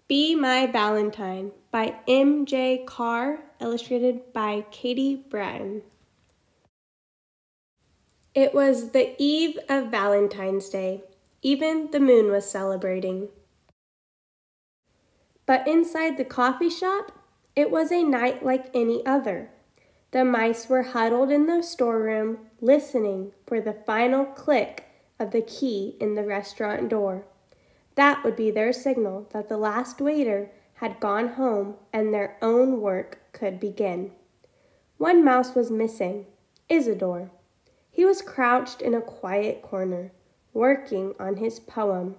Be My Valentine by M.J. Carr, illustrated by Katy, Bratun. It was the eve of Valentine's Day. Even the moon was celebrating. But inside the coffee shop, it was a night like any other. The mice were huddled in the storeroom, listening for the final click of the key in the restaurant door. That would be their signal that the last waiter had gone home and their own work could begin. One mouse was missing, Isidore. He was crouched in a quiet corner, working on his poem.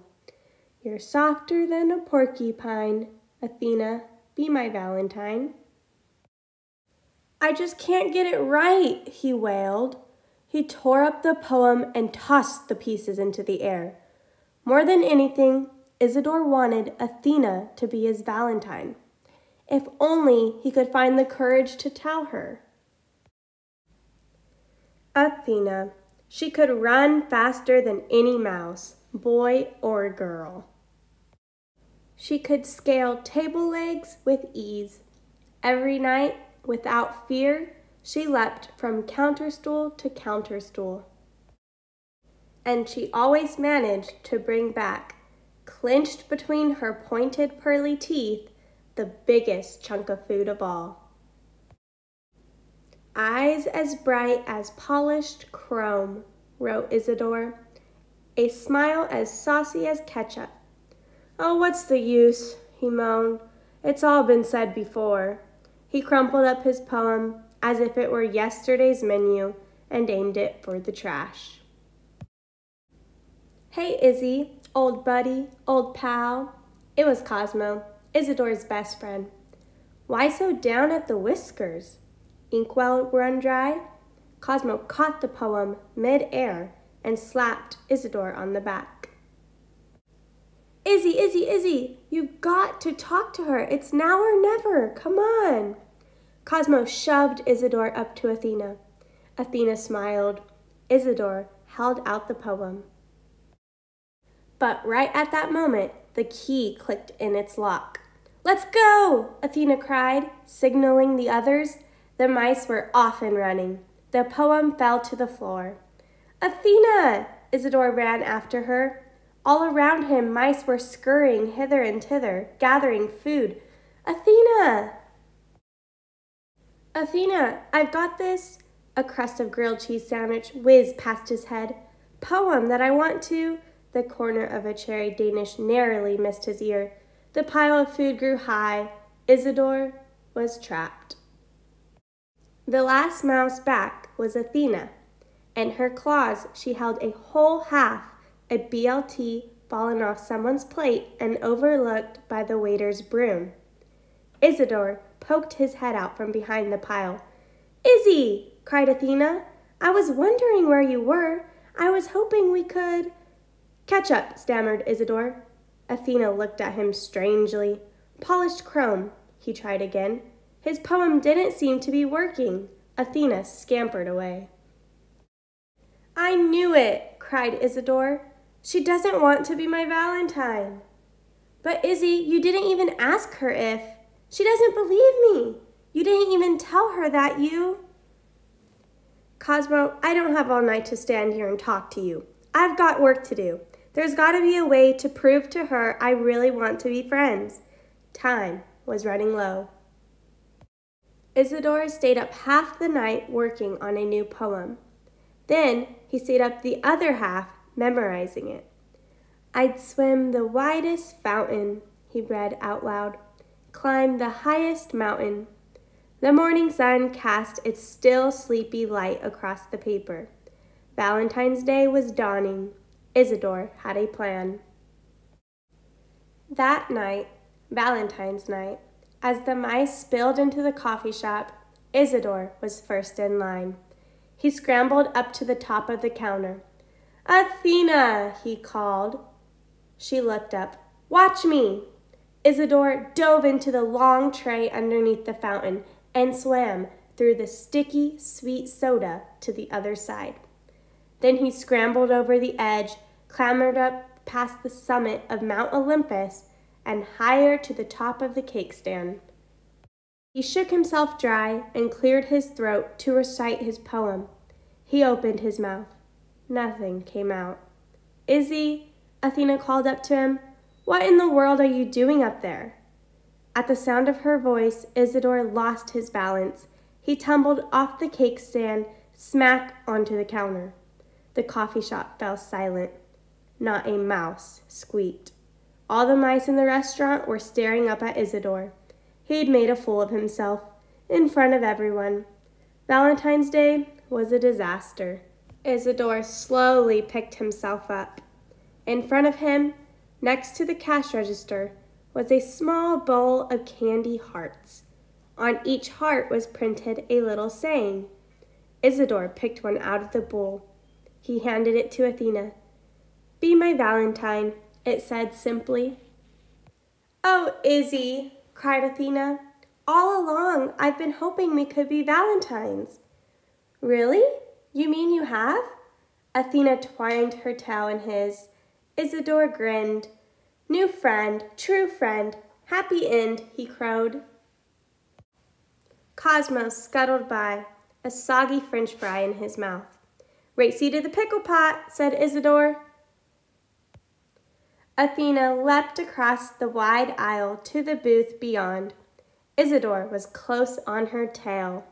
You're softer than a porcupine, Athena, be my Valentine. I just can't get it right, he wailed. He tore up the poem and tossed the pieces into the air. More than anything, Isidore wanted Athena to be his Valentine. If only he could find the courage to tell her. Athena, she could run faster than any mouse, boy or girl. She could scale table legs with ease. Every night, without fear, she leapt from counterstool to counterstool. And she always managed to bring back, clenched between her pointed pearly teeth, the biggest chunk of food of all. Eyes as bright as polished chrome, wrote Isidore. A smile as saucy as ketchup. Oh, what's the use, he moaned. It's all been said before. He crumpled up his poem as if it were yesterday's menu and aimed it for the trash. Hey, Izzy, old buddy, old pal. It was Cosmo, Isidore's best friend. Why so down at the whiskers? Inkwell run dry? Cosmo caught the poem mid-air and slapped Isidore on the back. Izzy, Izzy, Izzy, you've got to talk to her. It's now or never. Come on. Cosmo shoved Isidore up to Athena. Athena smiled. Isidore held out the poem. But right at that moment, the key clicked in its lock. Let's go, Athena cried, signaling the others. The mice were off and running. The poem fell to the floor. Athena! Isidore ran after her. All around him, mice were scurrying hither and thither, gathering food. Athena! Athena, I've got this. A crust of grilled cheese sandwich whizzed past his head. Poem that I want to. The corner of a cherry Danish narrowly missed his ear. The pile of food grew high. Isidore was trapped. The last mouse back was Athena. In her claws, she held a whole half, a BLT fallen off someone's plate and overlooked by the waiter's broom. Isidore poked his head out from behind the pile. Izzy, cried Athena, I was wondering where you were. I was hoping we could... Catch up, stammered Isidore. Athena looked at him strangely. Polished chrome, he tried again. His poem didn't seem to be working. Athena scampered away. I knew it, cried Isidore. She doesn't want to be my Valentine. But Izzy, you didn't even ask her if. She doesn't believe me. You didn't even tell her that you... Cosmo, I don't have all night to stand here and talk to you. I've got work to do. There's got to be a way to prove to her I really want to be friends. Time was running low. Isidore stayed up half the night working on a new poem. Then he stayed up the other half memorizing it. I'd swim the widest fountain, he read out loud, climb the highest mountain. The morning sun cast its still sleepy light across the paper. Valentine's Day was dawning. Isidore had a plan. That night, Valentine's night, as the mice spilled into the coffee shop, Isidore was first in line. He scrambled up to the top of the counter. Athena, he called. She looked up. Watch me. Isidore dove into the long tray underneath the fountain and swam through the sticky, sweet soda to the other side. Then he scrambled over the edge, clambered up past the summit of Mount Olympus, and higher to the top of the cake stand. He shook himself dry and cleared his throat to recite his poem. He opened his mouth. Nothing came out. "Izzy," Athena called up to him, "what in the world are you doing up there?" At the sound of her voice, Isidore lost his balance. He tumbled off the cake stand, smack onto the counter. The coffee shop fell silent. Not a mouse squeaked. All the mice in the restaurant were staring up at Isidore. He'd made a fool of himself, in front of everyone. Valentine's Day was a disaster. Isidore slowly picked himself up. In front of him, next to the cash register, was a small bowl of candy hearts. On each heart was printed a little saying. Isidore picked one out of the bowl. He handed it to Athena. "Be my Valentine," it said simply. "Oh, Izzy," cried Athena. "All along I've been hoping we could be Valentines." "Really? You mean you have?" Athena twined her tail in his. Isidore grinned. "New friend, true friend, happy end," he crowed. Cosmo scuttled by, a soggy French fry in his mouth. "Race you to the pickle pot," said Isidore. Athena leapt across the wide aisle to the booth beyond. Isidore was close on her tail.